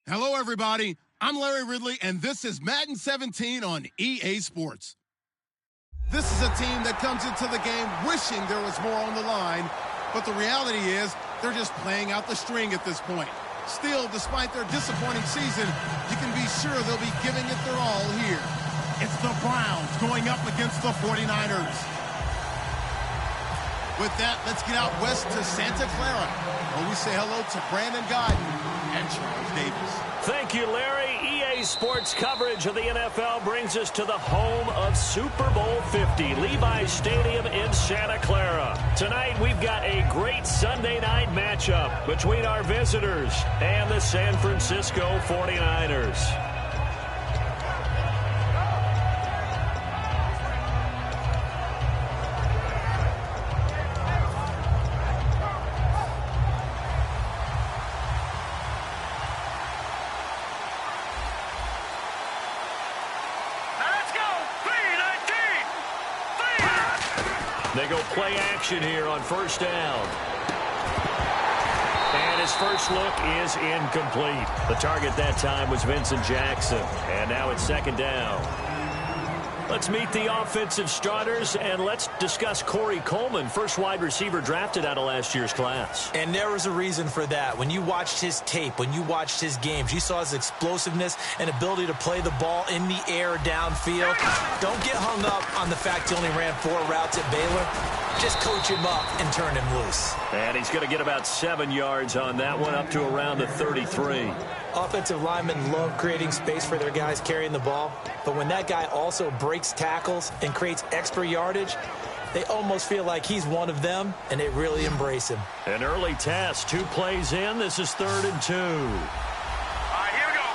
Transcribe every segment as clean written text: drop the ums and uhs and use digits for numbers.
Hello, everybody. I'm Larry Ridley, and this is Madden 17 on EA Sports. This is a team that comes into the game wishing there was more on the line, but the reality is they're just playing out the string at this point. Still, despite their disappointing season, you can be sure they'll be giving it their all here. It's the Browns going up against the 49ers. With that, let's get out west to Santa Clara, where we say hello to Brandon Godden and Charles Davis. Thank you, Larry. EA Sports coverage of the NFL brings us to the home of Super Bowl 50, Levi's Stadium in Santa Clara. Tonight, we've got a great Sunday night matchup between our visitors and the San Francisco 49ers. They go play action here on first down. And his first look is incomplete. The target that time was Vincent Jackson. And now it's second down. Let's meet the offensive starters, and let's discuss Corey Coleman, first wide receiver drafted out of last year's class. And there was a reason for that. When you watched his tape, when you watched his games, you saw his explosiveness and ability to play the ball in the air downfield. Don't get hung up on the fact he only ran 4 routes at Baylor. Just coach him up and turn him loose. And he's going to get about 7 yards on that one, up to around the 33. Offensive linemen love creating space for their guys carrying the ball, but when that guy also breaks tackles and creates extra yardage, they almost feel like he's one of them, and they really embrace him. An early test, 2 plays in. This is 3rd and 2. All right, here we go.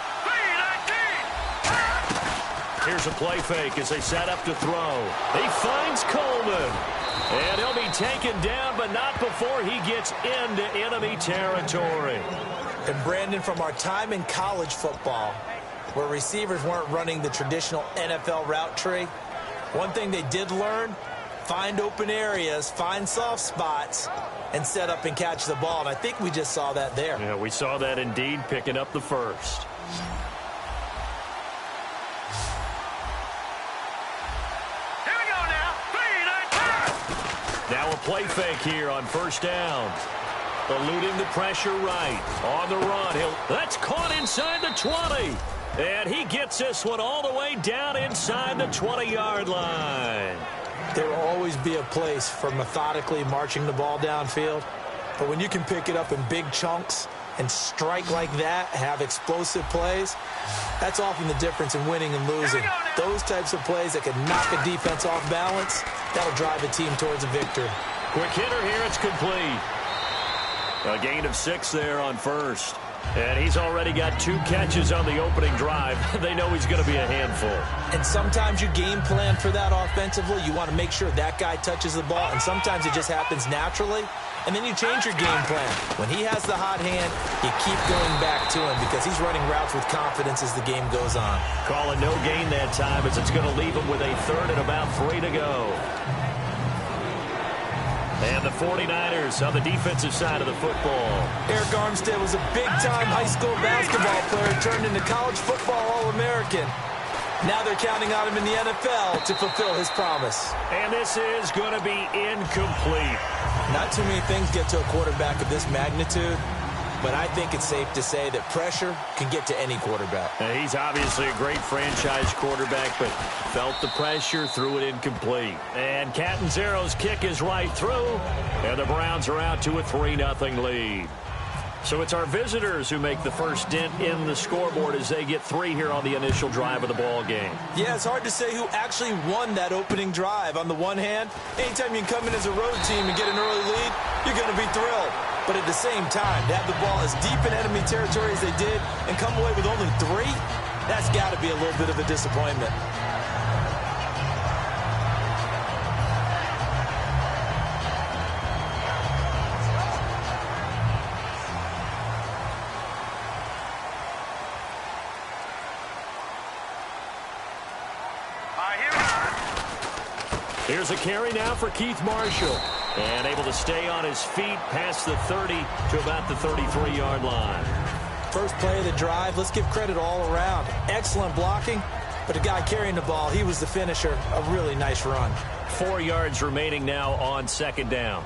3-19. Here's a play fake as they set up to throw. He finds Coleman. And he'll be taken down, but not before he gets into enemy territory. And Brandon, from our time in college football, where receivers weren't running the traditional NFL route tree, one thing they did learn, find open areas, find soft spots, and set up and catch the ball. And I think we just saw that there. Yeah, we saw that indeed, picking up the first. Now a play fake here on first down. Eluding the pressure right. On the run. That's caught inside the 20. And he gets this one all the way down inside the 20-yard line. There will always be a place for methodically marching the ball downfield. But when you can pick it up in big chunks and strike like that, have explosive plays, that's often the difference in winning and losing. Those types of plays that can knock a defense off balance, that'll drive a team towards a victory. Quick hitter here, it's complete. A gain of 6 there on first. And he's already got 2 catches on the opening drive. They know he's going to be a handful. And sometimes you game plan for that offensively. You want to make sure that guy touches the ball, and sometimes it just happens naturally. And then you change your game plan. When he has the hot hand, you keep going back to him because he's running routes with confidence as the game goes on. Calling no gain that time as it's going to leave him with a 3rd and about 3 to go. And the 49ers on the defensive side of the football. Eric Armstead was a big-time high school basketball player turned into college football All-American. Now they're counting on him in the NFL to fulfill his promise. And this is going to be incomplete. Not too many things get to a quarterback of this magnitude, but I think it's safe to say that pressure can get to any quarterback. He's obviously a great franchise quarterback, but felt the pressure, threw it incomplete. And Catanzaro's kick is right through, and the Browns are out to a 3-0 lead. So it's our visitors who make the first dent in the scoreboard as they get 3 here on the initial drive of the ball game. Yeah, it's hard to say who actually won that opening drive. On the one hand, anytime you can come in as a road team and get an early lead, you're going to be thrilled. But at the same time, to have the ball as deep in enemy territory as they did and come away with only 3, that's got to be a little bit of a disappointment. Here's a carry now for Keith Marshall. And able to stay on his feet past the 30 to about the 33-yard line. first play of the drive. Let's give credit all around. Excellent blocking, but the guy carrying the ball, he was the finisher. A really nice run. 4 yards remaining now on second down.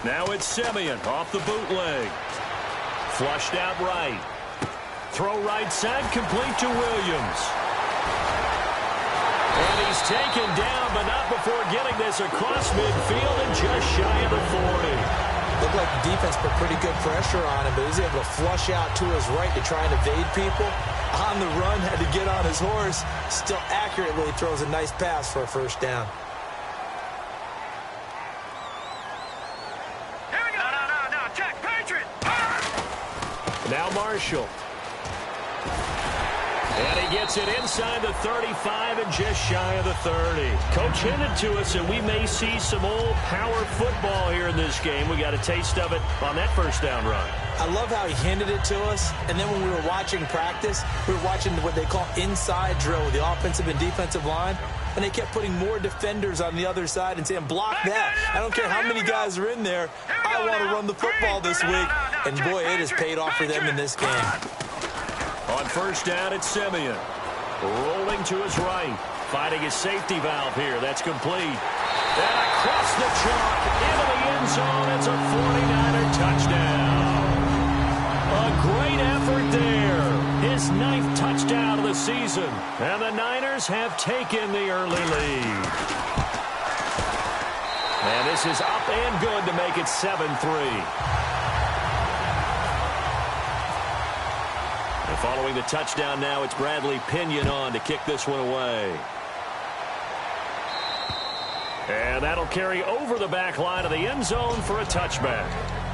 Now it's Simeon off the bootleg. Flushed out right. Throw right side, complete to Williams. And he's taken down, but not before getting this across midfield and just shy of the 40. Looked like the defense put pretty good pressure on him, but he's able to flush out to his right to try and evade people. On the run, had to get on his horse. Still accurately throws a nice pass for a first down. Now Marshall. And he gets it inside the 35 and just shy of the 30. Coach hinted to us that we may see some old power football here in this game. We got a taste of it on that first down run. I love how he hinted it to us, and then when we were watching practice, we were watching what they call inside drill with the offensive and defensive line, and they kept putting more defenders on the other side and saying, block that. I don't care how many guys are in there. I want to run the football this week. And, boy, it has paid off for them in this game. On first down, it's Simeon. Rolling to his right. Finding his safety valve here. That's complete. And across the chalk into the end zone. It's a 49er touchdown. A great effort there. His 9th touchdown of the season. And the Niners have taken the early lead. And this is up and good to make it 7-3. Following the touchdown now, it's Bradley Pinion on to kick this one away. And that'll carry over the back line of the end zone for a touchback.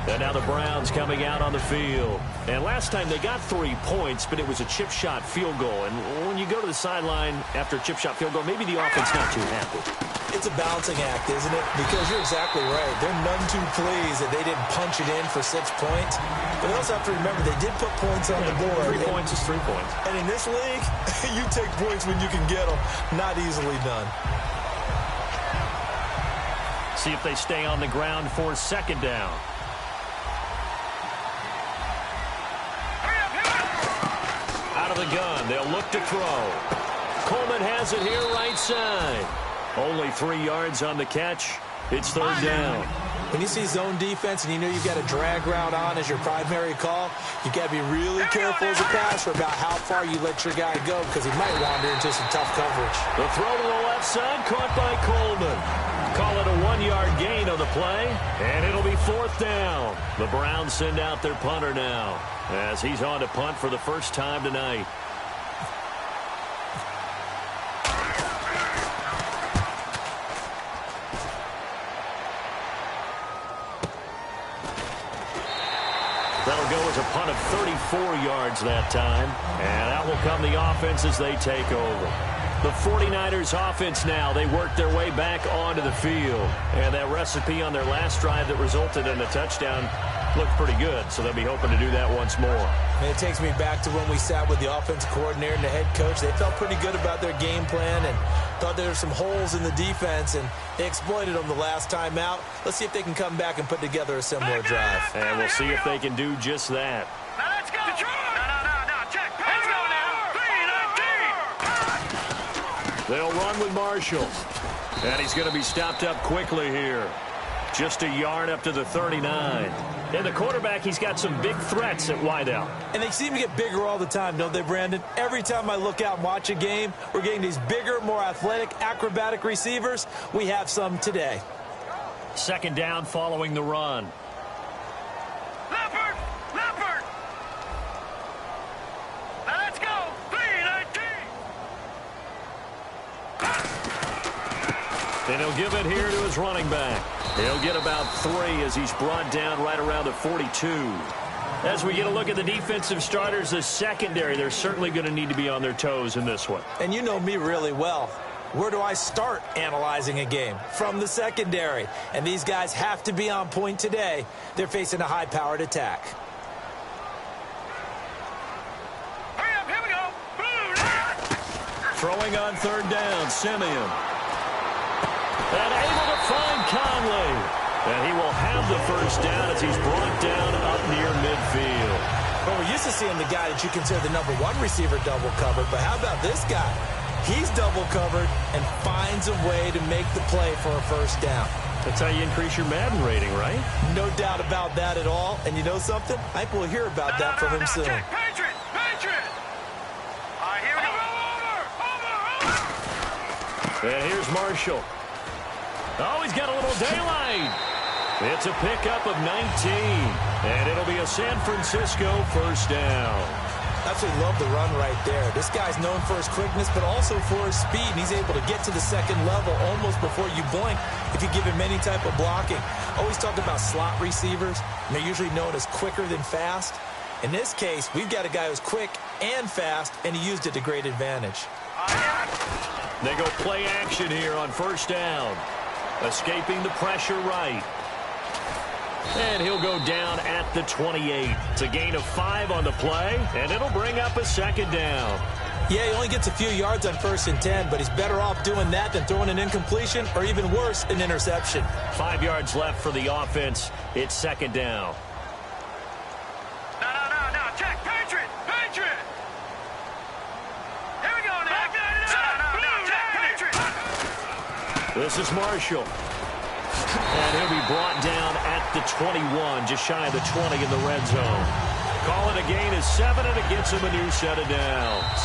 And now the Browns coming out on the field. And last time they got 3 points, but it was a chip shot field goal. And when you go to the sideline after a chip shot field goal, maybe the offense not too happy. It's a balancing act, isn't it? Because you're exactly right. They're none too pleased that they didn't punch it in for 6 points. But they also have to remember they did put points on the board. 3 points is 3 points. And in this league, you take points when you can get them. Not easily done. See if they stay on the ground for second down. Out of the gun, they'll look to throw. Coleman has it here right side. Only 3 yards on the catch. It's third down. When you see zone defense and you know you've got a drag route on as your primary call, you've got to be really careful as a passer about how far you let your guy go because he might wander into some tough coverage. The throw to the left side caught by Coleman. Call it a 1-yard gain on the play, and it'll be fourth down. The Browns send out their punter now as he's on to punt for the first time tonight. That'll go as a punt of 34 yards that time. And out will come the offense as they take over. The 49ers offense now, they work their way back onto the field. And that recipe on their last drive that resulted in a touchdown looked pretty good. So they'll be hoping to do that once more. And it takes me back to when we sat with the offensive coordinator and the head coach. They felt pretty good about their game plan and thought there were some holes in the defense, and they exploited them the last time out. Let's see if they can come back and put together a similar drive. And we'll see if they can do just that. Now let's go. No, check. Let's go now. 3-19. They'll run with Marshall. And he's going to be stopped up quickly here. Just a yard up to the 39. And the quarterback, he's got some big threats at wideout. And they seem to get bigger all the time, don't they, Brandon? Every time I look out and watch a game, we're getting these bigger, more athletic, acrobatic receivers. We have some today. Second down following the run. Leopard. Now let's go. 3-19. And he'll give it here to his running back. He'll get about 3 as he's brought down right around the 42. As we get a look at the defensive starters, the secondary, they're certainly going to need to be on their toes in this one. And you know me really well. Where do I start analyzing a game? From the secondary. And these guys have to be on point today. They're facing a high-powered attack. Throwing on third down, Simeon. And able to find Conley. And he will have the first down as he's brought down up near midfield. Well, we're used to seeing the guy that you consider the number one receiver double covered, but how about this guy? He's double covered and finds a way to make the play for a first down. That's how you increase your Madden rating, right? No doubt about that at all. And you know something? I think we'll hear about that from him soon. Check, Patriot! Patriot! All right, here we go. Over! And here's Marshall. Oh, he's got a little daylight. It's a pickup of 19. And it'll be a San Francisco first down. Absolutely love the run right there. This guy's known for his quickness, but also for his speed. And he's able to get to the second level almost before you blink if you give him any type of blocking. Always talk about slot receivers. And they're usually known as quicker than fast. In this case, we've got a guy who's quick and fast, and he used it to great advantage. They go play action here on first down. Escaping the pressure right. And he'll go down at the 28. It's a gain of 5 on the play, and it'll bring up a second down. Yeah, he only gets a few yards on 1st and 10, but he's better off doing that than throwing an incompletion or even worse, an interception. 5 yards left for the offense. It's second down. No. Check, Patriot! Patriot! Here we go now. No. Check, Patriot! This is Marshall. And he'll be brought down at the 21, just shy of the 20 in the red zone. Call it a gain of 7, and it gets him a new set of downs.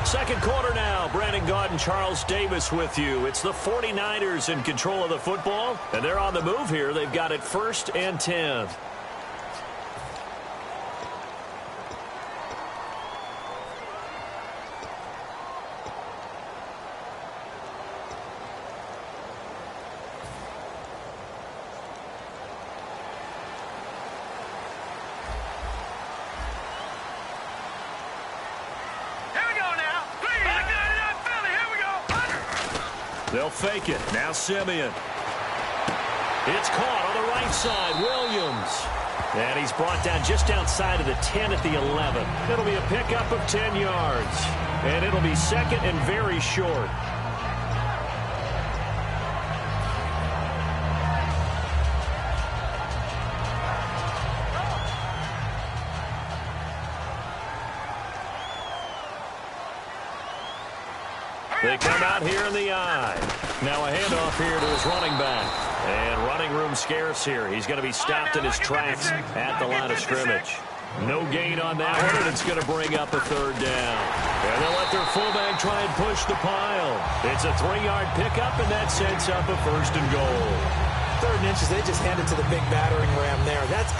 Second quarter now. Brandon Gaudin, Charles Davis with you. It's the 49ers in control of the football, and they're on the move here. They've got it 1st and 10. They'll fake it. Now Simeon. It's caught on the right side. Williams. And he's brought down just outside of the 10 at the 11. It'll be a pickup of 10 yards. And it'll be second and very short. They come out here in the eye. Now a handoff here to his running back. And running room scarce here. He's going to be stopped in his tracks at the line of scrimmage. No gain on that one, and it's going to bring up a third down. And they'll let their fullback try and push the pile. It's a 3-yard pickup, and that sets up a 1st and goal. 3rd and inches, they just hand it to the big battering ram there. That's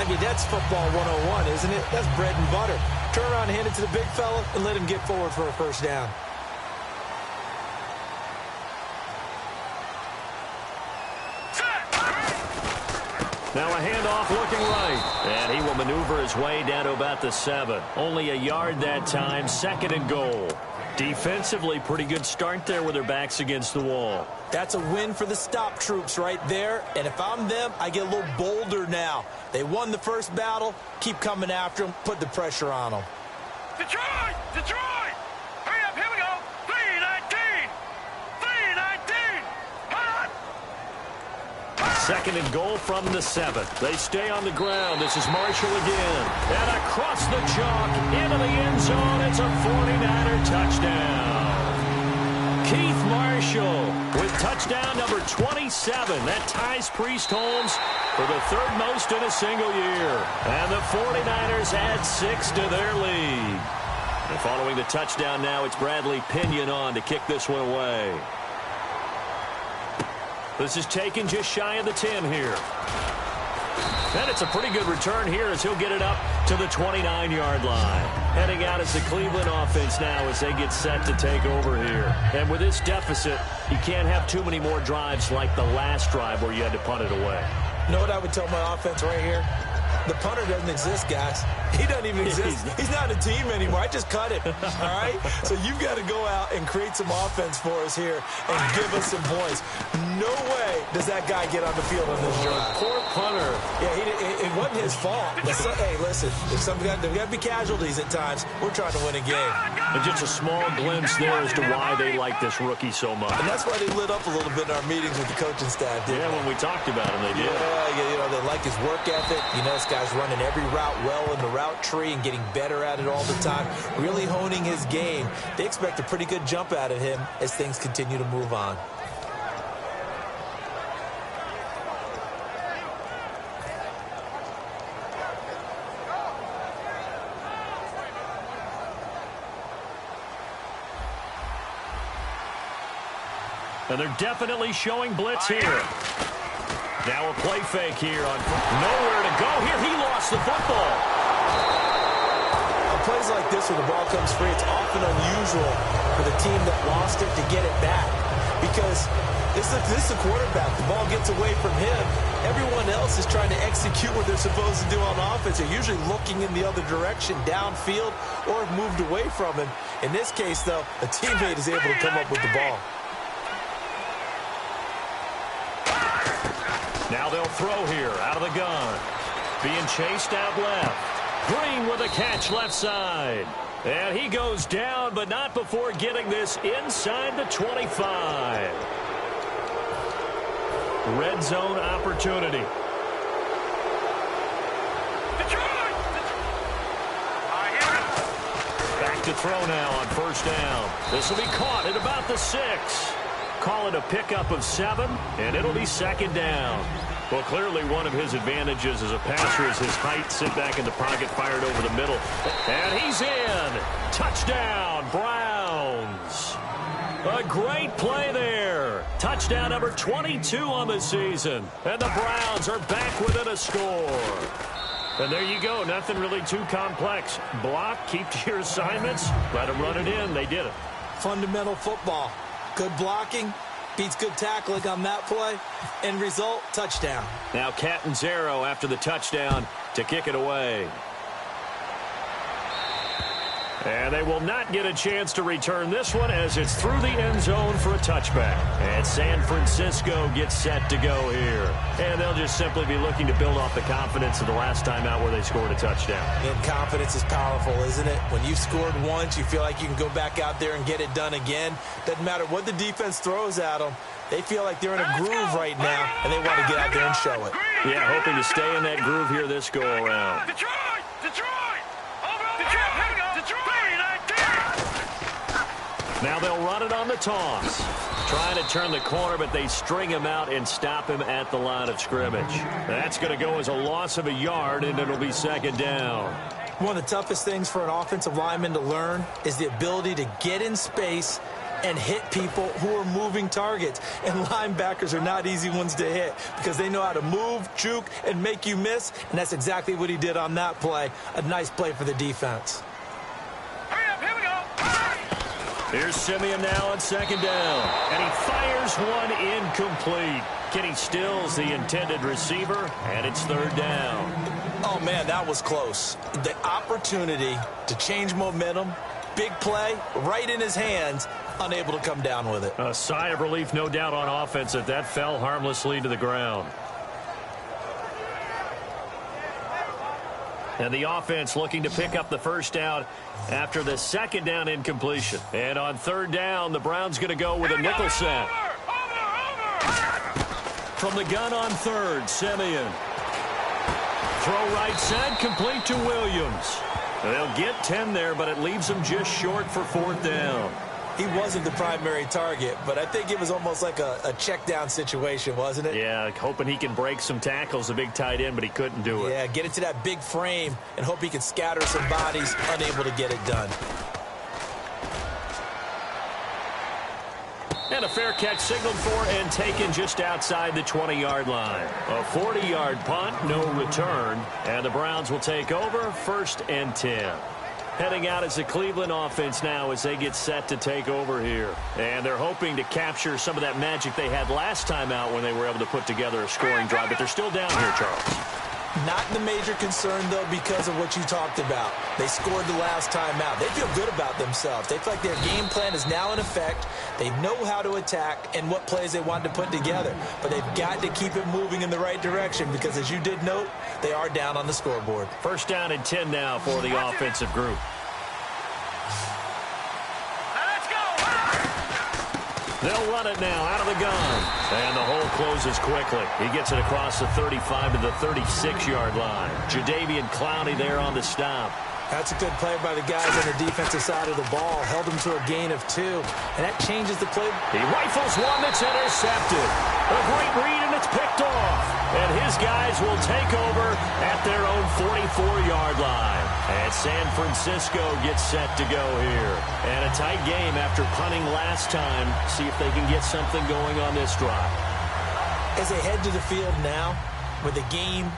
football 101, isn't it? That's bread and butter. Turn around and hand it to the big fella and let him get forward for a first down. Now a handoff looking right. And he will maneuver his way down to about the 7. Only a yard that time, 2nd and goal. Defensively, pretty good start there with their backs against the wall. That's a win for the stop troops right there. And if I'm them, I get a little bolder now. They won the first battle. Keep coming after them. Put the pressure on them. Detroit! Detroit! Hurry up, here we go! 3-19! 3-19! Hold on! 2nd and goal from the 7. They stay on the ground. This is Marshall again. And across the chalk into the end zone. It's a 49er touchdown. Keith Marshall with touchdown number 27. That ties Priest Holmes for the 3rd most in a single year. And the 49ers add 6 to their lead. And following the touchdown now, it's Bradley Pinion on to kick this one away. This is taken just shy of the 10 here. And it's a pretty good return here as he'll get it up to the 29-yard line. Heading out as the Cleveland offense now as they get set to take over here. And with this deficit, you can't have too many more drives like the last drive where you had to punt it away. You know what I would tell my offense right here? The punter doesn't exist, guys. He doesn't even exist. He's not a team anymore. I just cut it, all right? So you've got to go out and create some offense for us here and give us some points. No way does that guy get on the field on this drive. punter. Yeah, it wasn't his fault. Hey, listen, there's got to be casualties at times. We're trying to win a game. And just a small glimpse there as to why they like this rookie so much. And that's why they lit up a little bit in our meetings with the coaching staff, didn't they? When we talked about him, they did. Yeah, they like his work ethic. This guy's running every route well in the route tree and getting better at it all the time, really honing his game. They expect a pretty good jump out of him as things continue to move on. And they're definitely showing blitz here. Now a play fake here on nowhere to go here. He lost the football. On plays like this where the ball comes free, it's often unusual for the team that lost it to get it back. Because this is a quarterback. The ball gets away from him. Everyone else is trying to execute what they're supposed to do on offense. They're usually looking in the other direction, downfield, or have moved away from him. In this case, though, a teammate is able to come up with the ball. Now they'll throw here out of the gun. Being chased out left. Green with a catch left side. And he goes down, but not before getting this inside the 25. Red zone opportunity. Back to throw now on first down. This will be caught at about the 6. Call it a pickup of 7, and it'll be second down. Well, clearly one of his advantages as a passer is his height. Sit back in the pocket, fired over the middle. And he's in. Touchdown, Browns. A great play there. Touchdown number 22 on the season. And the Browns are back within a score. And there you go. Nothing really too complex. Block, keep to your assignments, let them run it in. They did it. Fundamental football. Good blocking, beats good tackling on that play. End result, touchdown. Now Catanzaro after the touchdown to kick it away. And they will not get a chance to return this one as it's through the end zone for a touchback. And San Francisco gets set to go here. And they'll just simply be looking to build off the confidence of the last time out where they scored a touchdown. And confidence is powerful, isn't it? When you've scored once, you feel like you can go back out there and get it done again. Doesn't matter what the defense throws at them. They feel like they're in a groove right now, and they want to get out there and show it. Yeah, hoping to stay in that groove here this go-around. Detroit! Now they'll run it on the toss. Trying to turn the corner, but they string him out and stop him at the line of scrimmage. That's going to go as a loss of a yard, and it'll be second down. One of the toughest things for an offensive lineman to learn is the ability to get in space and hit people who are moving targets. And linebackers are not easy ones to hit because they know how to move, juke, and make you miss. And that's exactly what he did on that play. A nice play for the defense. Here's Simeon now on second down. And he fires one incomplete. Kenny Stills the intended receiver, and it's third down. Oh, man, that was close. The opportunity to change momentum, big play, right in his hands, unable to come down with it. A sigh of relief, no doubt, on offense if that fell harmlessly to the ground. And the offense looking to pick up the first down after the second down incompletion. And on third down, the Browns going to go with a nickel set. From the gun on third, Simeon. Throw right side, complete to Williams. They'll get 10 there, but it leaves them just short for fourth down. He wasn't the primary target, but I think it was almost like a check down situation, wasn't it? Yeah, hoping he can break some tackles, a big tight end, but he couldn't do it. Yeah, get it to that big frame and hope he can scatter some bodies, unable to get it done. And a fair catch signaled for and taken just outside the 20-yard line. A 40-yard punt, no return, and the Browns will take over first and 10. Heading out as the Cleveland offense now as they get set to take over here. And they're hoping to capture some of that magic they had last time out when they were able to put together a scoring drive. But they're still down here, Charles. Not the major concern, though, because of what you talked about. They scored the last time out. They feel good about themselves. They feel like their game plan is now in effect. They know how to attack and what plays they want to put together. But they've got to keep it moving in the right direction because, as you did note, they are down on the scoreboard. First down and 10 now for the offensive group. They'll run it now out of the gun. And the hole closes quickly. He gets it across the 35 to the 36-yard line. Jadeveon Clowney there on the stop. That's a good play by the guys on the defensive side of the ball. Held him to a gain of 2. And that changes the play. He rifles one that's intercepted. A great read, and it's picked off. And his guys will take over at their own 44-yard line. And San Francisco gets set to go here. And a tight game after punting last time. See if they can get something going on this drive. As they head to the field now, with the game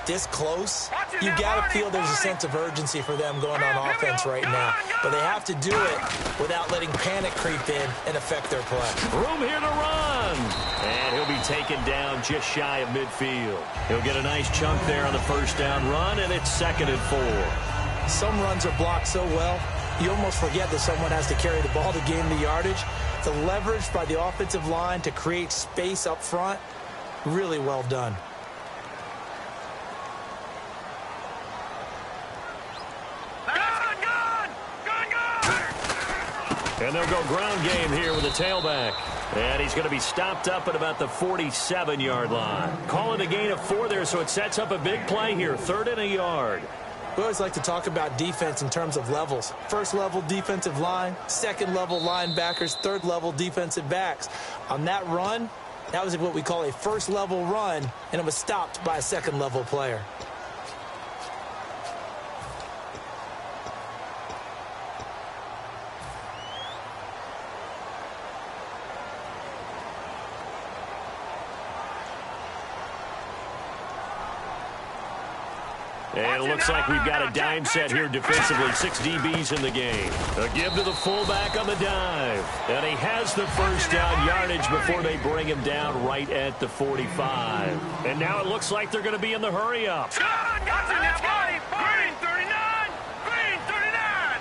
this close, you got to feel there's a sense of urgency for them going on offense right now. But they have to do it without letting panic creep in and affect their play. Room here to run. And he'll be taken down just shy of midfield. He'll get a nice chunk there on the first down run, and it's 2nd and 4. Some runs are blocked so well, you almost forget that someone has to carry the ball to gain the yardage. The leverage by the offensive line to create space up front, really well done. And they'll go ground game here with a tailback. And he's going to be stopped up at about the 47-yard line. Calling a gain of 4 there, so it sets up a big play here. 3rd and a yard. We always like to talk about defense in terms of levels. First level defensive line, second level linebackers, third level defensive backs. On that run, that was what we call a first level run, and it was stopped by a second level player. And it looks like we've got a dime set here defensively. 6 DBs in the game. A give to the fullback on the dive. And he has the first down yardage before they bring him down right at the 45. And now it looks like they're going to be in the hurry-up. Green 39! Green 39!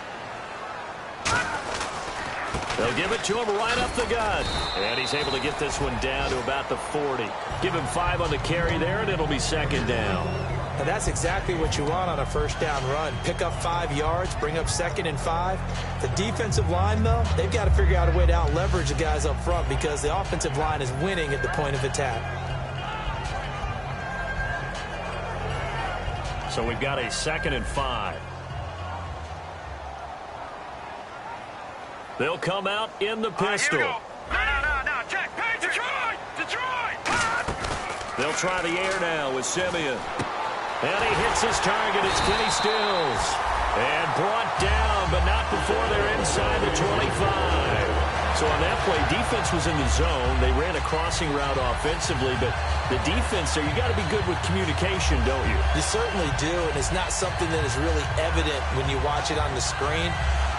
They'll give it to him right up the gut. And he's able to get this one down to about the 40. Give him 5 on the carry there, and it'll be 2nd down. And that's exactly what you want on a first down run. Pick up 5 yards, bring up 2nd and 5. The defensive line, though, they've got to figure out a way to out-leverage the guys up front because the offensive line is winning at the point of attack. So we've got a 2nd and 5. They'll come out in the pistol. No, check. Hey, Detroit! They'll try the air now with Simeon. And he hits his target. It's Kenny Stills. And brought down, but not before they're inside the 25. So on that play, defense was in the zone. They ran a crossing route offensively, but the defense there, you got to be good with communication, don't you? You certainly do, and it's not something that is really evident when you watch it on the screen.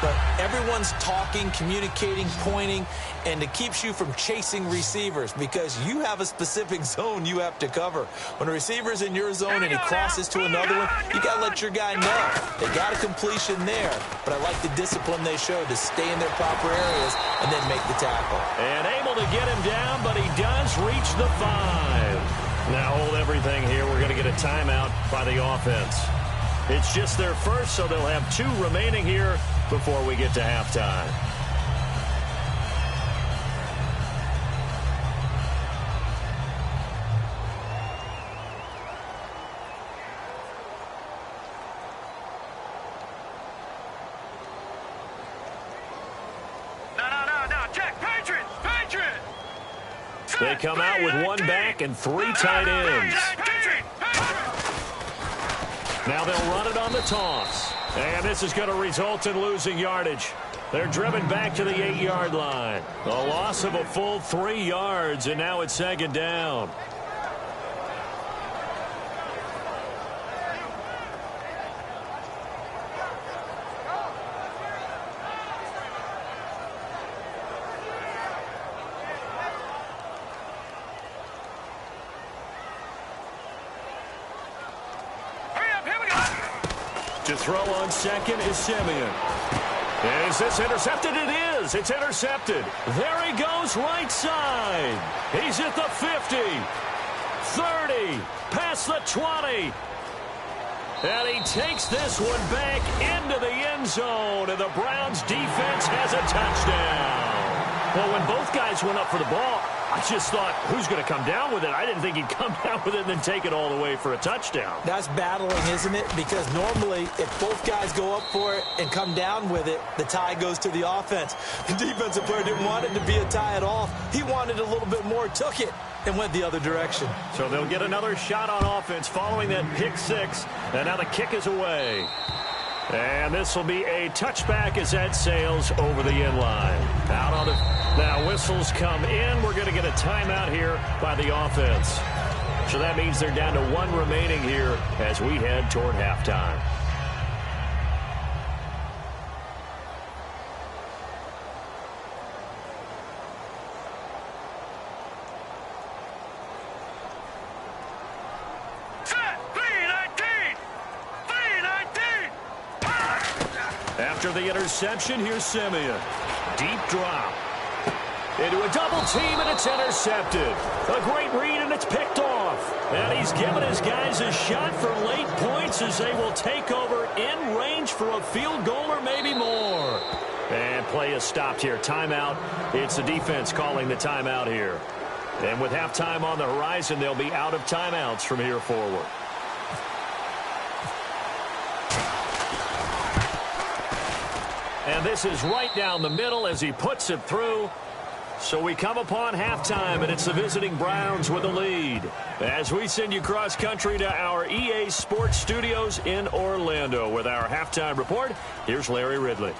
But everyone's talking, communicating, pointing, and it keeps you from chasing receivers because you have a specific zone you have to cover. When a receiver's in your zone and he crosses to another one, you got to let your guy know. They got a completion there, but I like the discipline they showed to stay in their proper areas and then make the tackle. And able to get him down, but he does reach the 5. Now hold everything here. We're going to get a timeout by the offense. It's just their first, so they'll have 2 remaining here before we get to halftime. No, check. Patriot! They come out with 1 back and 3 tight ends. Now they'll run it on the toss. And this is going to result in losing yardage. They're driven back to the 8-yard line. A loss of a full 3 yards, and now it's 2nd down. To throw on second is Simeon. Is this intercepted? It is. It's intercepted. There he goes right side. He's at the 50, 30, past the 20. And he takes this one back into the end zone, and the Browns defense has a touchdown. Well, when both guys went up for the ball, I just thought, who's going to come down with it? I didn't think he'd come down with it and then take it all the way for a touchdown. That's battling, isn't it? Because normally, if both guys go up for it and come down with it, the tie goes to the offense. The defensive player didn't want it to be a tie at all. He wanted a little bit more, took it, and went the other direction. So they'll get another shot on offense following that pick six. And now the kick is away. And this will be a touchback as that sails over the end line. Out on the... Now whistles come in. We're going to get a timeout here by the offense. So that means they're down to one remaining here as we head toward halftime. After the interception, here's Simeon. Deep drop. Into a double team, and it's intercepted. A great read, and it's picked off. And he's given his guys a shot for late points as they will take over in range for a field goal or maybe more. And play is stopped here. Timeout. It's the defense calling the timeout here. And with halftime on the horizon, they'll be out of timeouts from here forward. And this is right down the middle as he puts it through. So we come upon halftime, and it's the visiting Browns with the lead. As we send you cross-country to our EA Sports Studios in Orlando with our halftime report, here's Larry Ridley.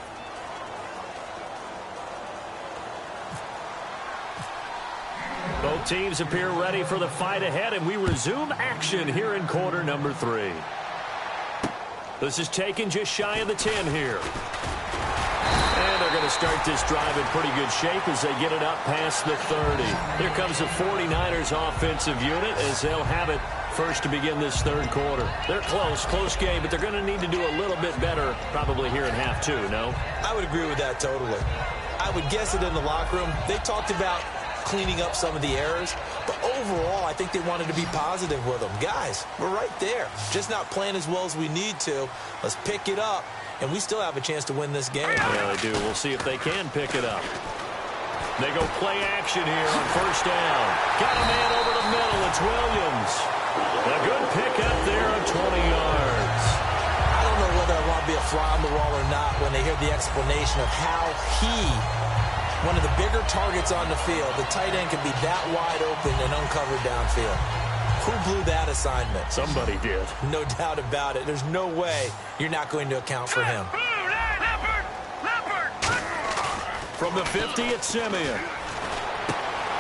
Both teams appear ready for the fight ahead, and we resume action here in quarter number 3. This is taken just shy of the 10 here. And they're going to start this drive in pretty good shape as they get it up past the 30. Here comes the 49ers offensive unit as they'll have it first to begin this third quarter. They're close game, but they're going to need to do a little bit better probably here in half two, no? I would agree with that totally. I would guess it in the locker room. They talked about cleaning up some of the errors, but overall, I think they wanted to be positive with them. Guys, we're right there. Just not playing as well as we need to. Let's pick it up. And we still have a chance to win this game. Yeah, they do. We'll see if they can pick it up. They go play action here on first down. Got a man over the middle. It's Williams. A good pickup there of 20 yards. I don't know whether I want to be a fly on the wall or not when they hear the explanation of how one of the bigger targets on the field, the tight end can be that wide open and uncovered downfield. Who blew that assignment? Somebody did. No doubt about it. There's no way you're not going to account for him. From the 50, it's Simeon.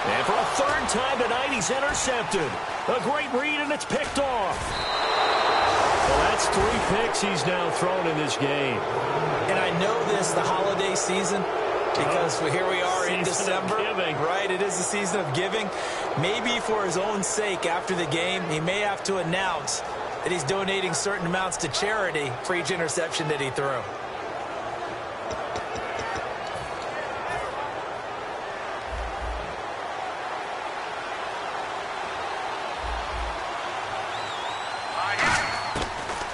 And for a third time tonight, he's intercepted. A great read, and it's picked off. Well, that's 3 picks he's now thrown in this game. And I know this, the holiday season, because here we are in December, right? It is the season of giving. Maybe for his own sake after the game, he may have to announce that he's donating certain amounts to charity for each interception that he threw.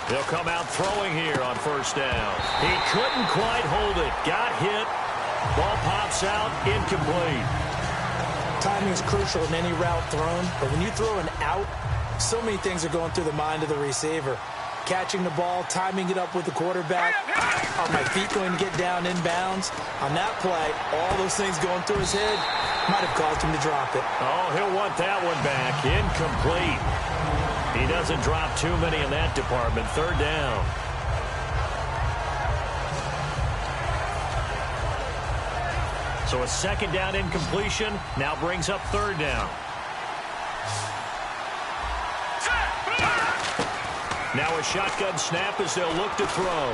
He'll come out throwing here on first down. He couldn't quite hold it. Got hit. Ball pops out, incomplete. Timing is crucial in any route thrown, but when you throw an out, so many things are going through the mind of the receiver. Catching the ball, timing it up with the quarterback. Are my feet going to get down inbounds? On that play, all those things going through his head might have caused him to drop it. Oh, he'll want that one back. Incomplete. He doesn't drop too many in that department. Third down. So a second down incompletion now brings up third down. Now a shotgun snap as they'll look to throw.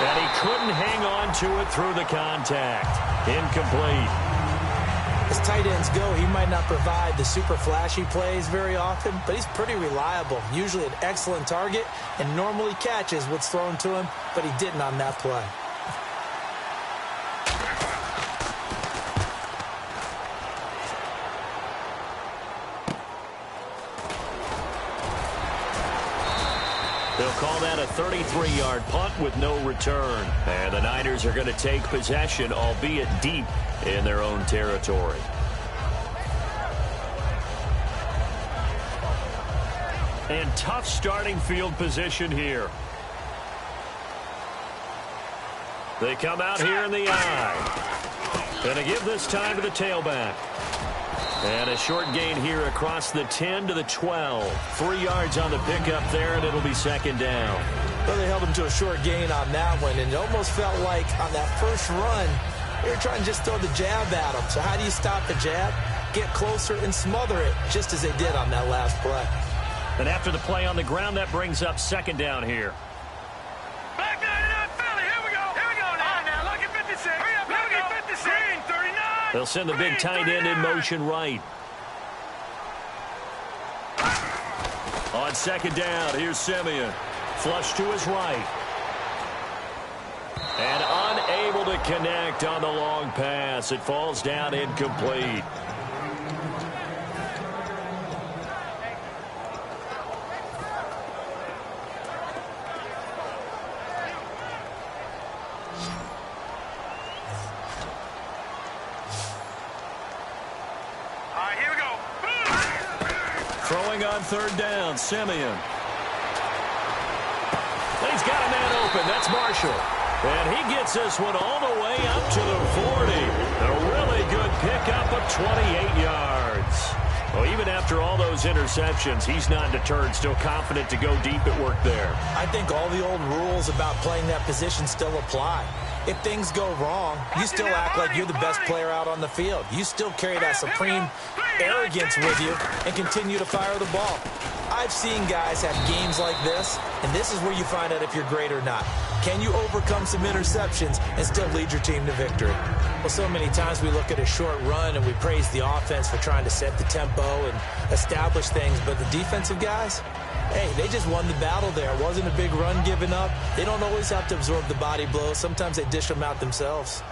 And he couldn't hang on to it through the contact. Incomplete. It's tight ends go, he might not provide the super flashy plays very often, but he's pretty reliable, usually an excellent target, and normally catches what's thrown to him, but he didn't on that play. They'll call that a 33-yard punt with no return. And the Niners are going to take possession, albeit deep in their own territory. And tough starting field position here. They come out here in the eye. Going to give this time to the tailback. And a short gain here across the 10 to the 12. 3 yards on the pickup there, and it'll be second down. Well, they held him to a short gain on that one, and it almost felt like on that first run, they were trying to just throw the jab at him. So how do you stop the jab? Get closer and smother it, just as they did on that last play. And after the play on the ground, that brings up second down here. Back down in that Philly. Here we go. Here we go now. Look at 56. Hurry up. Look at 56. Green, 39. They'll send the big tight end in motion right. On second down, here's Simeon. Flush to his right. And unable to connect on the long pass. It falls down incomplete. Throwing on third down, Simeon. He's got a man open. That's Marshall. And he gets this one all the way up to the 40. A really good pickup of 28 yards. Well, even after all those interceptions, he's not deterred, still confident to go deep at work there. I think all the old rules about playing that position still apply. If things go wrong, you still act like you're the best player out on the field. You still carry that supreme arrogance with you and continue to fire the ball. I've seen guys have games like this, and this is where you find out if you're great or not. Can you overcome some interceptions and still lead your team to victory? Well, so many times we look at a short run and we praise the offense for trying to set the tempo and establish things, but the defensive guys, hey, they just won the battle there. It wasn't a big run given up. They don't always have to absorb the body blows. Sometimes they dish them out themselves.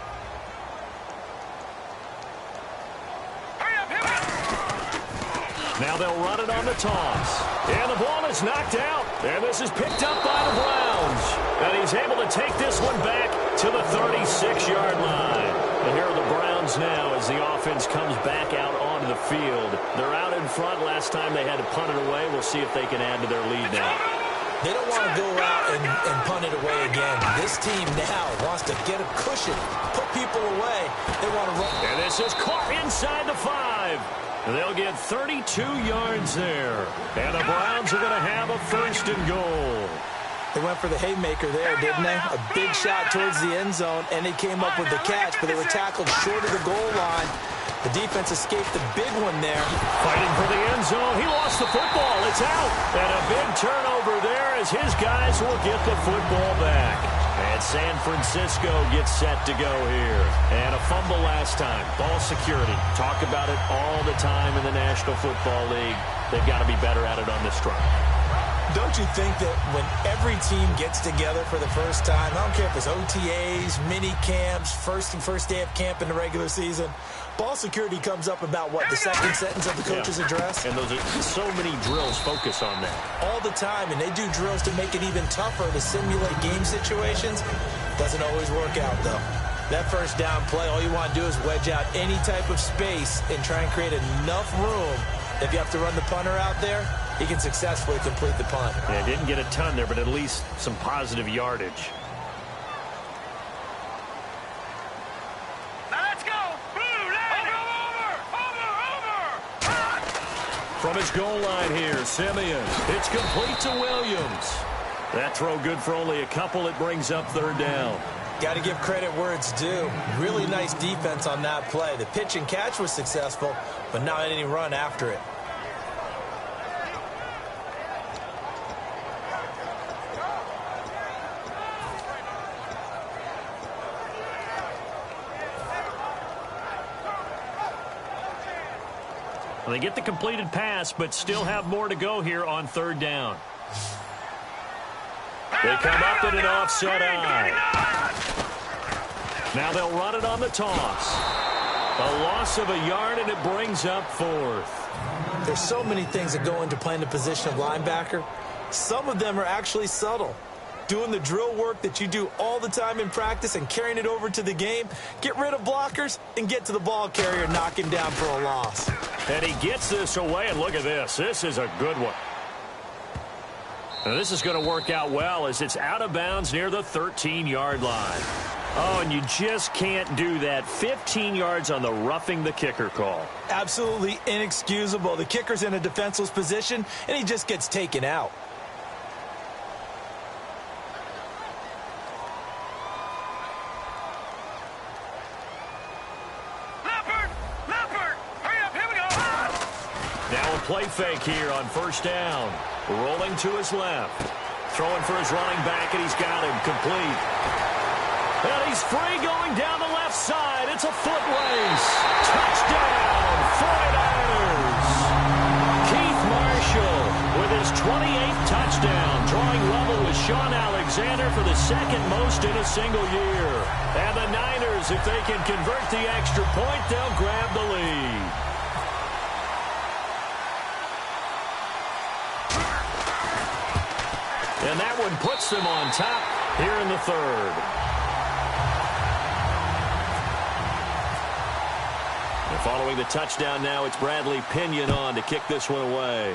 Now they'll run it on the toss. And the ball is knocked out. And this is picked up by the Browns. And he's able to take this one back to the 36-yard line. And here are the Browns now as the offense comes back out onto the field. They're out in front. Last time they had to punt it away. We'll see if they can add to their lead now. They don't want to go out and punt it away again. This team now wants to get a cushion, put people away. They want to run. And this is caught inside the 5. And they'll get 32 yards there. And the Browns are going to have a first and goal. They went for the haymaker there, didn't they? A big shot towards the end zone, and they came up with the catch, but they were tackled short of the goal line. The defense escaped the big one there. Fighting for the end zone. He lost the football. It's out. And a big turnover there as his guys will get the football back. And San Francisco gets set to go here. And a fumble last time. Ball security. Talk about it all the time in the National Football League. They've got to be better at it on this drive. Don't you think that when every team gets together for the first time, I don't care if it's OTAs, mini camps, first day of camp in the regular season, ball security comes up about what, the second sentence of the coach's address? And those are so many drills focus on that. All the time, and they do drills to make it even tougher to simulate game situations. Doesn't always work out, though. That first down play, all you want to do is wedge out any type of space and try and create enough room. If you have to run the punter out there, he can successfully complete the punt. Yeah, didn't get a ton there, but at least some positive yardage. Let's go. Over. From his goal line here, Simeon. It's complete to Williams. That throw good for only a couple. It brings up third down. Got to give credit where it's due. Really nice defense on that play. The pitch and catch was successful, but not any run after it. They get the completed pass, but still have more to go here on third down. They come up in an offset eye. Now they'll run it on the toss. A loss of a yard, and it brings up fourth. There's so many things that go into playing the position of linebacker. Some of them are actually subtle. Doing the drill work that you do all the time in practice and carrying it over to the game. Get rid of blockers and get to the ball carrier, knock him down for a loss. And he gets this away, and look at this. This is a good one. Now this is going to work out well as it's out of bounds near the 13-yard line. Oh, and you just can't do that. 15 yards on the roughing the kicker call. Absolutely inexcusable. The kicker's in a defenseless position, and he just gets taken out. Now a play fake here on first down. Rolling to his left. Throwing for his running back, and he's got him complete. And he's free going down the left side. It's a foot race. Touchdown, 49ers. Keith Marshall with his 28th touchdown, drawing level with Sean Alexander for the second most in a single year. And the Niners, if they can convert the extra point, they'll grab the lead. And that one puts them on top here in the third. And following the touchdown now, it's Bradley Pinion on to kick this one away.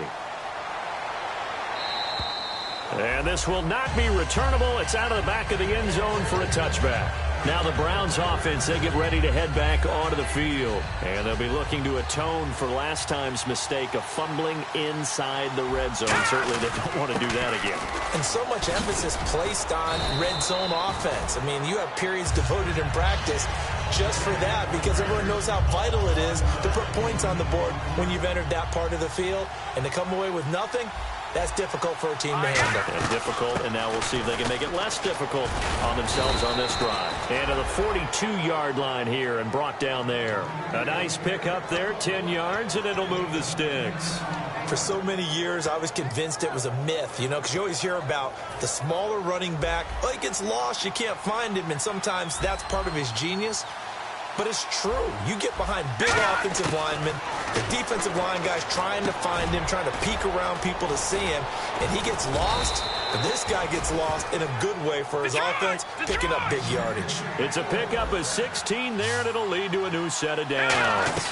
And this will not be returnable. It's out of the back of the end zone for a touchback. Now the Browns offense, they get ready to head back onto the field. And they'll be looking to atone for last time's mistake of fumbling inside the red zone. Certainly they don't want to do that again. And so much emphasis placed on red zone offense. I mean, you have periods devoted in practice just for that because everyone knows how vital it is to put points on the board when you've entered that part of the field. And to come away with nothing, that's difficult for a team to handle. And difficult, and now we'll see if they can make it less difficult on themselves on this drive. And to the 42-yard line here and brought down there. A nice pickup there, 10 yards, and it'll move the sticks. For so many years, I was convinced it was a myth, you know, because you always hear about the smaller running back. Oh, he gets lost, you can't find him, and sometimes that's part of his genius. But it's true. You get behind big offensive linemen, the defensive line guys trying to find him, trying to peek around people to see him, and he gets lost. But this guy gets lost in a good way for his offense, picking up big yardage. It's a pickup of 16 there, and it'll lead to a new set of downs.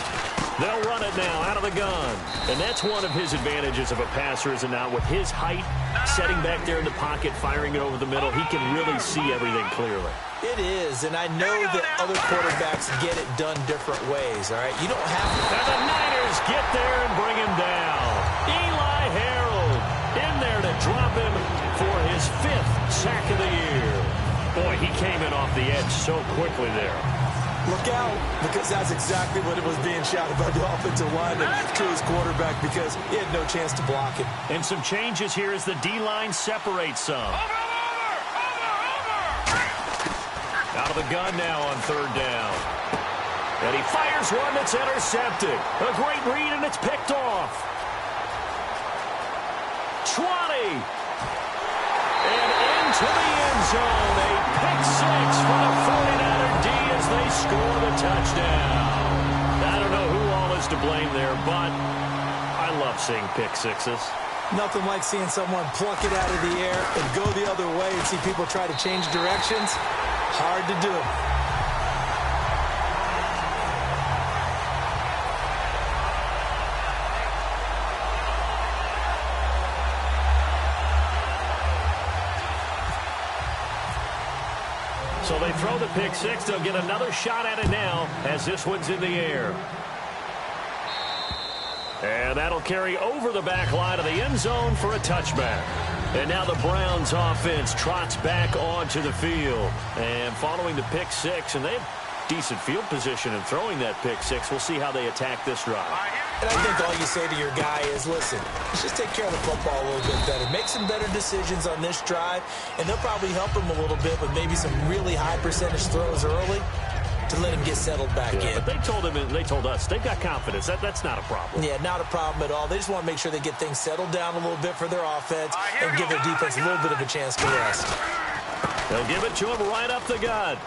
They'll run it now out of the gun. And that's one of his advantages of a passer, is it not? With his height, setting back there in the pocket, firing it over the middle, he can really see everything clearly. It is, and I know that other quarterbacks get it done different ways, all right? You don't have to. And the Niners get there and bring him down. Eli Harold in there to drop him for his 5th sack of the year. Boy, he came in off the edge so quickly there. Look out, because that's exactly what it was being shouted by the offensive lineman to his quarterback, because he had no chance to block him. And some changes here as the D-line separates some. Out of the gun now on third down. And he fires one that's intercepted. A great read, and it's picked off. 20. And into the end zone. A pick six for the 49er D as they score the touchdown. I don't know who all is to blame there, but I love seeing pick sixes. Nothing like seeing someone pluck it out of the air and go the other way and see people try to change directions. Hard to do. So they throw the pick six. They'll get another shot at it now as this one's in the air. And that'll carry over the back line of the end zone for a touchback. And now the Browns offense trots back onto the field. And following the pick six, and they have decent field position in throwing that pick six. We'll see how they attack this drive. And I think all you say to your guy is, listen, let's just take care of the football a little bit better. Make some better decisions on this drive, and they'll probably help him a little bit with maybe some really high percentage throws early to to let him get settled back in. But they told us they've got confidence. That's not a problem. Yeah, not a problem at all. They just want to make sure they get things settled down a little bit for their offense and give their defense a little bit of a chance to rest. They'll give it to him right up the gut.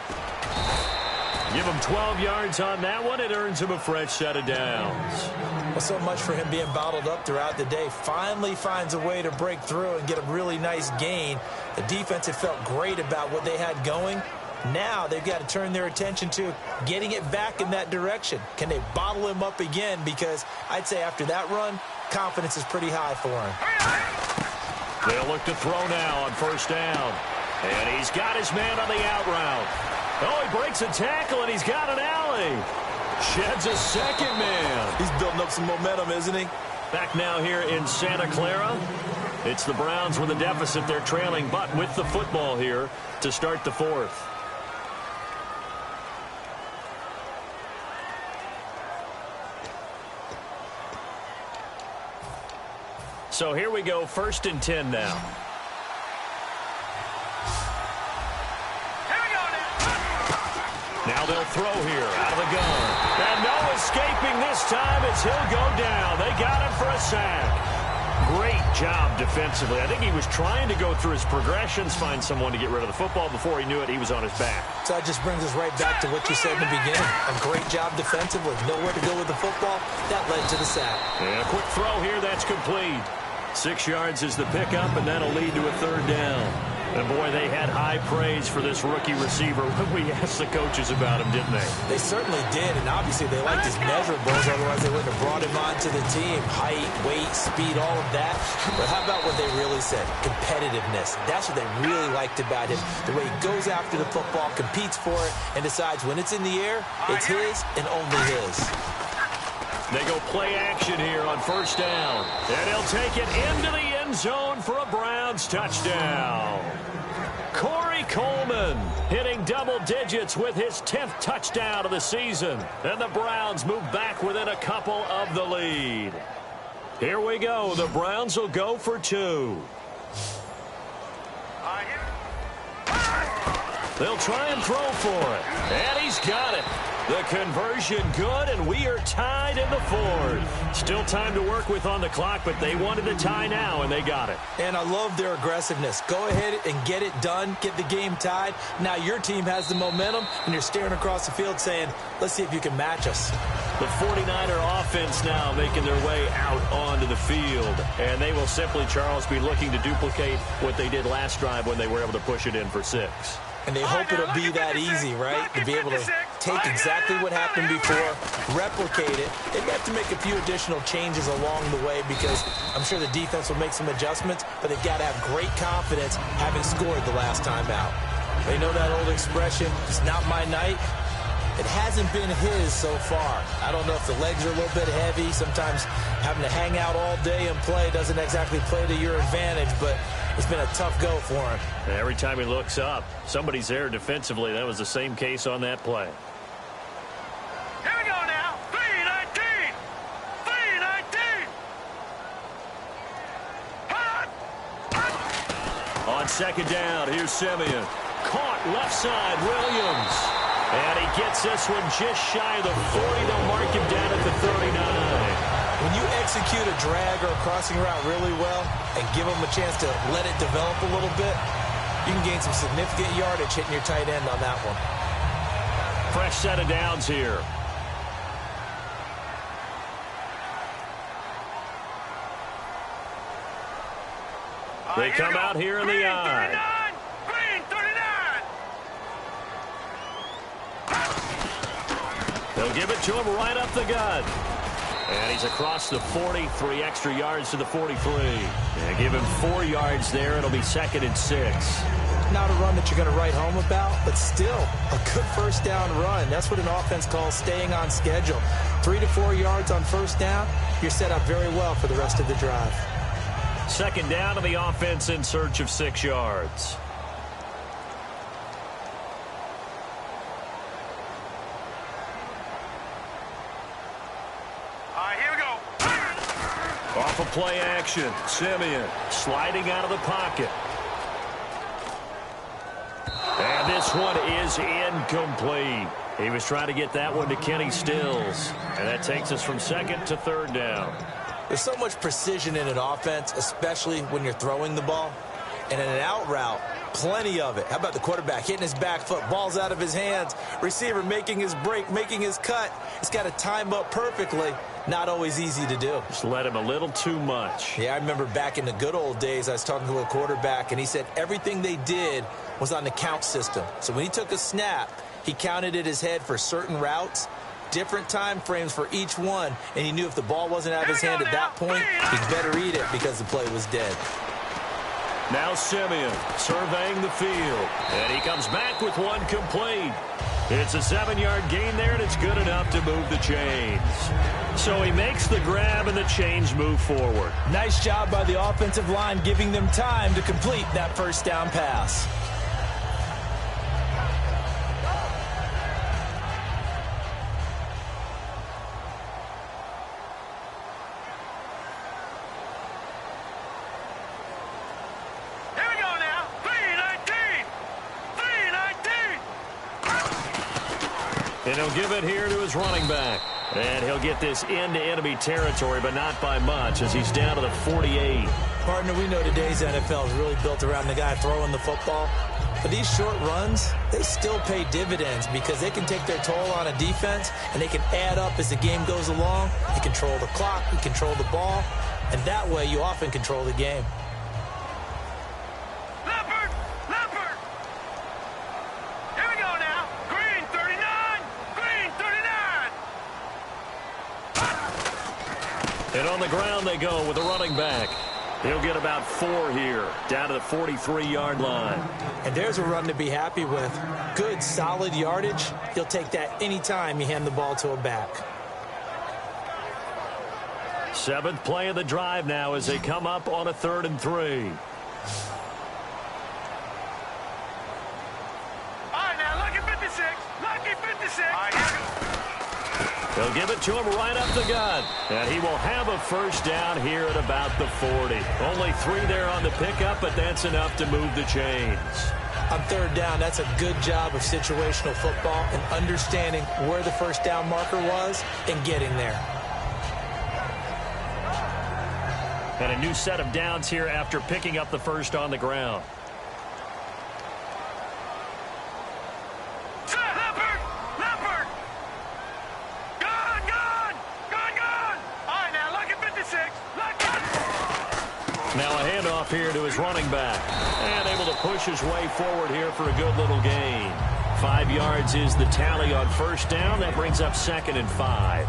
Give him 12 yards on that one. It earns him a fresh set of downs. Well, so much for him being bottled up throughout the day. Finally finds a way to break through and get a really nice gain. The defense had felt great about what they had going. Now they've got to turn their attention to getting it back in that direction. Can they bottle him up again? Because I'd say after that run, confidence is pretty high for him. They'll look to throw now on first down. And he's got his man on the out route. Oh, he breaks a tackle, and he's got an alley. Sheds a second man. He's building up some momentum, isn't he? Back now here in Santa Clara. It's the Browns with a deficit. They're trailing, but with the football here to start the fourth. So here we go, 1st and 10 now. Now they'll throw here out of the gun. And no escaping this time as he'll go down. They got him for a sack. Great job defensively. I think he was trying to go through his progressions, find someone to get rid of the football. Before he knew it, he was on his back. So that just brings us right back to what you said in the beginning. A great job defensively. Nowhere to go with the football. That led to the sack. And a quick throw here. That's complete. 6 yards is the pickup, and that'll lead to a 3rd down. And, boy, they had high praise for this rookie receiver when we asked the coaches about him, didn't they? They certainly did, and obviously they liked his measurables. Otherwise, they wouldn't have brought him onto the team. Height, weight, speed, all of that. But how about what they really said? Competitiveness. That's what they really liked about him. The way he goes after the football, competes for it, and decides when it's in the air, it's his and only his. They go play action here on first down. And he'll take it into the end zone for a Browns touchdown. Corey Coleman hitting double digits with his 10th touchdown of the season. And the Browns move back within a couple of the lead. Here we go. The Browns will go for 2. They'll try and throw for it. And he's got it. The conversion good, and we are tied in the 4th. Still time to work with on the clock, but they wanted the tie now, and they got it. And I love their aggressiveness. Go ahead and get it done, get the game tied. Now your team has the momentum, and you're staring across the field saying, let's see if you can match us. The 49er offense now making their way out onto the field. And they will simply, Charles, be looking to duplicate what they did last drive when they were able to push it in for 6. And they hope it'll be that easy, right? To be able to take exactly what happened before, replicate it. They may have to make a few additional changes along the way because I'm sure the defense will make some adjustments, but they've got to have great confidence having scored the last time out. They know that old expression, it's not my night. It hasn't been his so far. I don't know if the legs are a little bit heavy. Sometimes having to hang out all day and play doesn't exactly play to your advantage, but it's been a tough go for him. Every time he looks up, somebody's there defensively. That was the same case on that play. Here we go now. 3-19. 3-19. On 2nd down, here's Simeon. Caught left side, Williams. And he gets this one just shy of the 40. They'll mark him down at the 39. When you execute a drag or a crossing route really well and give them a chance to let it develop a little bit, you can gain some significant yardage hitting your tight end on that one. Fresh set of downs here. They come out here in the eye. They'll give it to him right up the gut. And he's across the 40, 3 extra yards to the 43. And give him 4 yards there. It'll be 2nd and 6. Not a run that you're going to write home about, but still a good first down run. That's what an offense calls staying on schedule. 3 to 4 yards on first down, you're set up very well for the rest of the drive. 2nd down to the offense in search of 6 yards. Off of play action, Simeon sliding out of the pocket. And This one is incomplete. He was trying to get that one to Kenny Stills. And that takes us from second to third down. There's so much precision in an offense, especially when you're throwing the ball. And in an out route, plenty of it. How about the quarterback hitting his back foot, ball's out of his hands, receiver making his break, making his cut. He's got to time up perfectly. Not always easy to do. Just let him a little too much. Yeah, I remember back in the good old days, I was talking to a quarterback, and he said everything they did was on the count system. So when he took a snap, he counted in his head for certain routes, different time frames for each one, and he knew if the ball wasn't out of his hand at that point, he'd better eat it because the play was dead. Now Simeon surveying the field, and he comes back with one complete. It's a 7-yard gain there, and it's good enough to move the chains. So he makes the grab, and the chains move forward. Nice job by the offensive line giving them time to complete that first down pass. And he'll give it here to his running back. And he'll get this into enemy territory, but not by much, as he's down to the 48. Partner, we know today's NFL is really built around the guy throwing the football. But these short runs, they still pay dividends because they can take their toll on a defense, and they can add up as the game goes along. You control the clock, you control the ball, and that way you often control the game. And on the ground they go with the running back. He'll get about 4 here, down to the 43-yard line. And there's a run to be happy with. Good, solid yardage. He'll take that anytime you hand the ball to a back. 7th play of the drive now as they come up on a 3rd and 3. All right, now, lucky 56. Lucky 56. All right, here we go. They'll give it to him right up the gut. And he will have a first down here at about the 40. Only 3 there on the pickup, but that's enough to move the chains. On 3rd down, that's a good job of situational football and understanding where the first down marker was and getting there. And a new set of downs here after picking up the first on the ground. Now a handoff here to his running back. And able to push his way forward here for a good little gain. 5 yards is the tally on first down. That brings up 2nd and 5.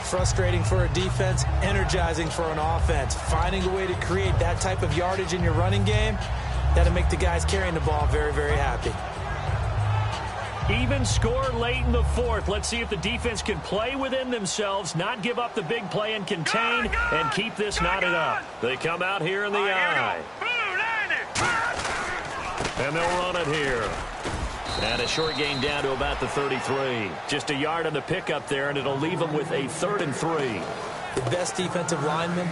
Frustrating for a defense, energizing for an offense. Finding a way to create that type of yardage in your running game, that'll make the guys carrying the ball very, very happy. Even score late in the 4th. Let's see if the defense can play within themselves, not give up the big play and contain, and keep this knotted up. They come out here in the eye. And they'll run it here. And a short gain down to about the 33. Just a yard on the pickup there, and it'll leave them with a 3rd and 3. The best defensive linemen,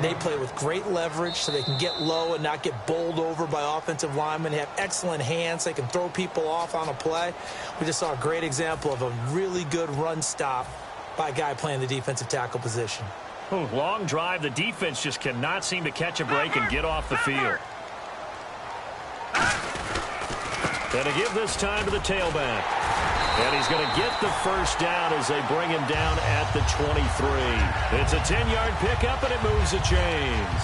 they play with great leverage so they can get low and not get bowled over by offensive linemen. They have excellent hands. They can throw people off on a play. We just saw a great example of a really good run stop by a guy playing the defensive tackle position. Ooh, long drive. The defense just cannot seem to catch a break and get off the field. And to give this time to the tailback. And he's going to get the first down as they bring him down at the 23. It's a 10-yard pickup, and it moves the chains.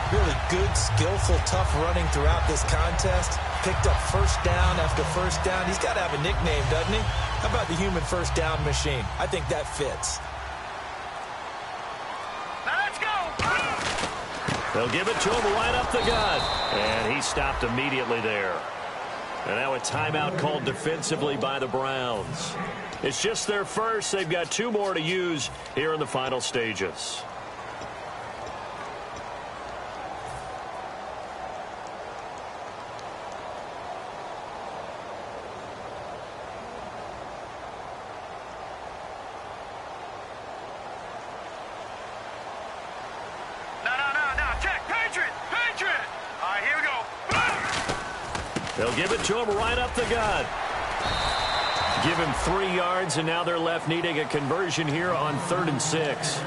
Really good, skillful, tough running throughout this contest. Picked up first down after first down. He's got to have a nickname, doesn't he? How about the human first down machine? I think that fits. Now let's go. They'll give it to him right up the gut. And he stopped immediately there. And now a timeout called defensively by the Browns. It's just their first. They've got 2 more to use here in the final stages. No. Check. Patriot. All right, here we go. They'll give it to him right up the gut. Give him 3 yards, and now they're left needing a conversion here on 3rd and 6.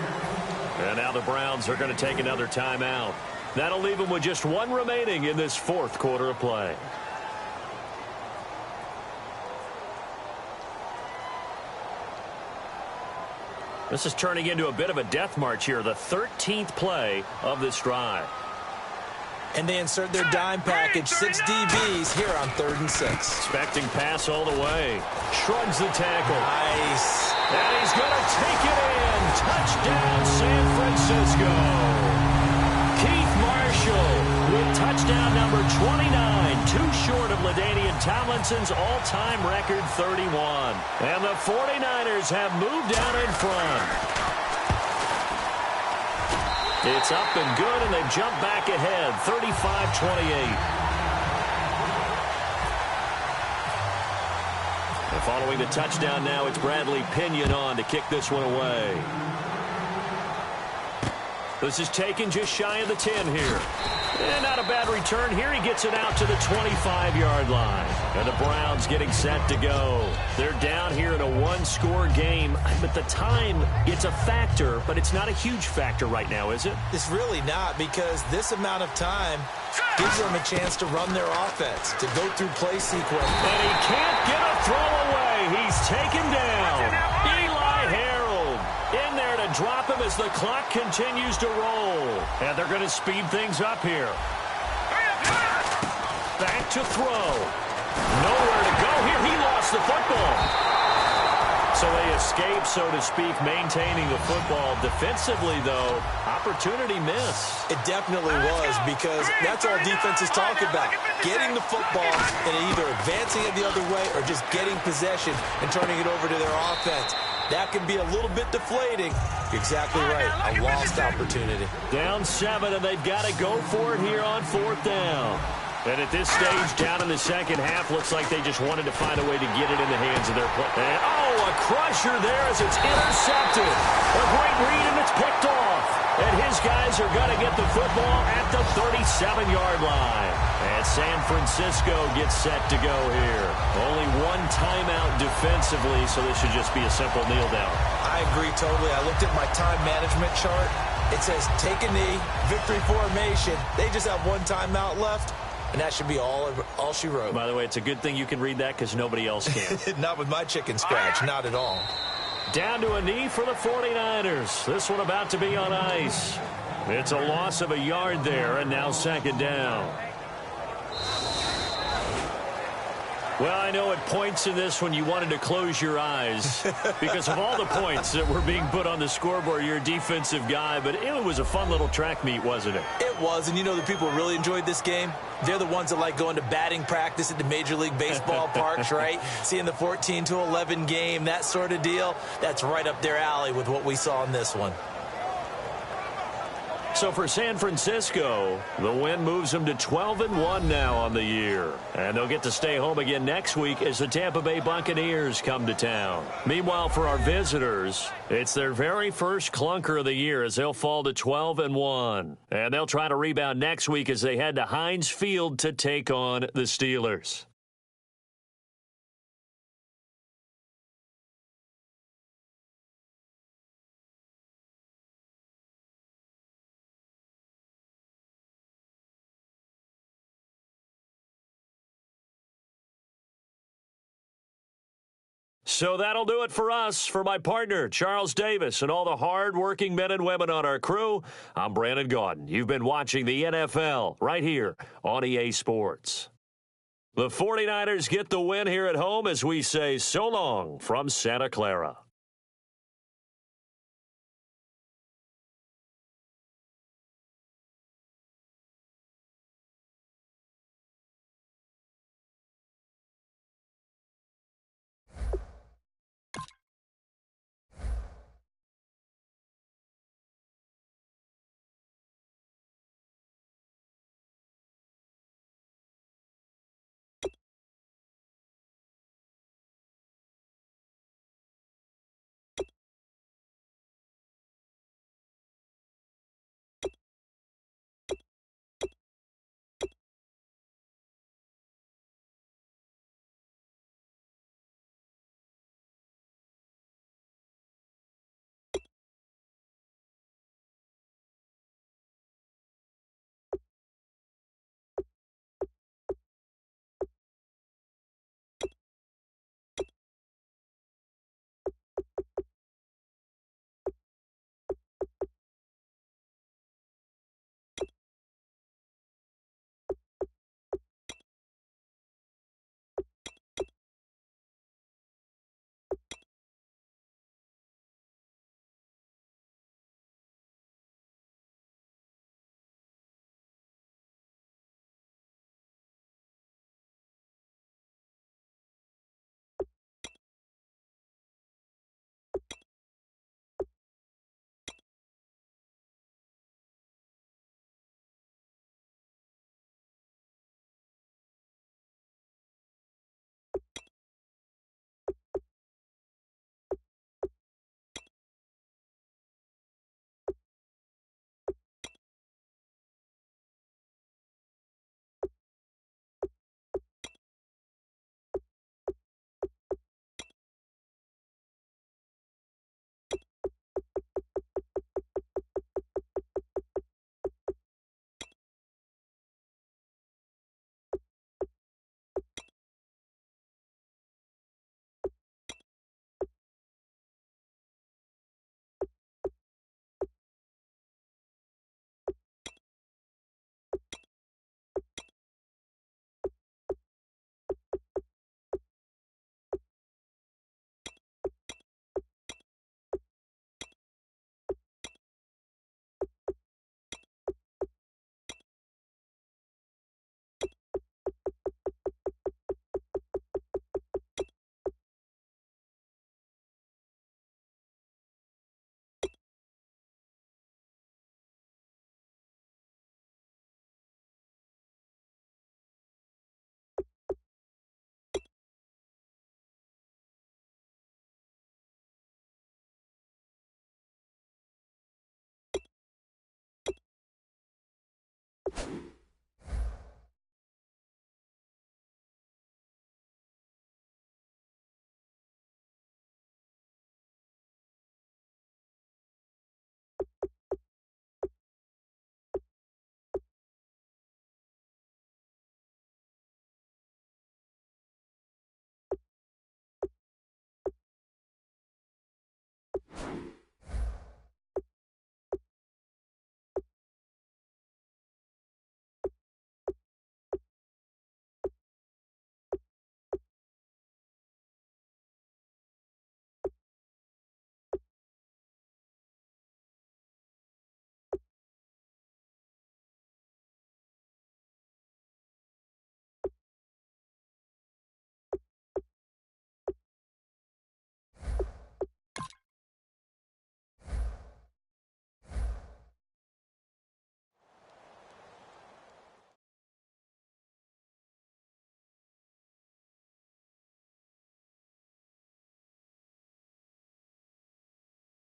And now the Browns are going to take another timeout. That'll leave them with just 1 remaining in this 4th quarter of play. This is turning into a bit of a death march here, the 13th play of this drive. And they insert their dime package, 6 DBs here on 3rd and 6. Expecting pass all the way. Shrugs the tackle. Nice. And he's going to take it in. Touchdown, San Francisco. Keith Marshall with touchdown number 29, too short of LaDainian Tomlinson's all-time record 31. And the 49ers have moved down in front. It's up and good, and they've jumped back ahead, 35-28. And following the touchdown now, it's Bradley Pinion on to kick this one away. This is taken just shy of the 10 here. And not a bad return here. He gets it out to the 25-yard line. And the Browns getting set to go. They're down here in a 1-score game. But the time, it's a factor, but it's not a huge factor right now, is it? It's really not, because this amount of time gives them a chance to run their offense, to go through play sequence. And he can't get a throw away. He's taken down. Eli Harold in there to drop him as the clock continues to roll. And they're going to speed things up here. Back to throw. Nowhere to go here. He lost the football. So they escape, so to speak, maintaining the football. Defensively, though, opportunity miss. It definitely was, because that's all defenses talk about. Getting the football and either advancing it the other way or just getting possession and turning it over to their offense. That can be a little bit deflating. You're exactly right. A lost opportunity. Down 7, and they've got to go for it here on 4th down. And at this stage, down in the second half, looks like they just wanted to find a way to get it in the hands of their play. And, a crusher there as it's intercepted. A great read, and it's picked off. And his guys are going to get the football at the 37-yard line. And San Francisco gets set to go here. Only 1 timeout defensively, so this should just be a simple kneel down. I agree totally. I looked at my time management chart. It says take a knee, victory formation. They just have 1 timeout left. And that should be all she wrote. By the way, it's a good thing you can read that because nobody else can. Not with my chicken scratch. Not at all. Down to a knee for the 49ers. This one about to be on ice. It's a loss of a yard there, and now 2nd down. Well, I know at points in this when you wanted to close your eyes because of all the points that were being put on the scoreboard. You're a defensive guy, but it was a fun little track meet, wasn't it? It was, and you know the people who really enjoyed this game? They're the ones that like going to batting practice at the Major League Baseball parks, right? Seeing the 14-11 game, that sort of deal. That's right up their alley with what we saw in this one. So for San Francisco, the win moves them to 12-1 now on the year. And they'll get to stay home again next week as the Tampa Bay Buccaneers come to town. Meanwhile, for our visitors, it's their very first clunker of the year as they'll fall to 12-1. And they'll try to rebound next week as they head to Heinz Field to take on the Steelers. So that'll do it for us. For my partner, Charles Davis, and all the hard-working men and women on our crew, I'm Brandon Gaudin. You've been watching the NFL right here on EA Sports. The 49ers get the win here at home as we say so long from Santa Clara.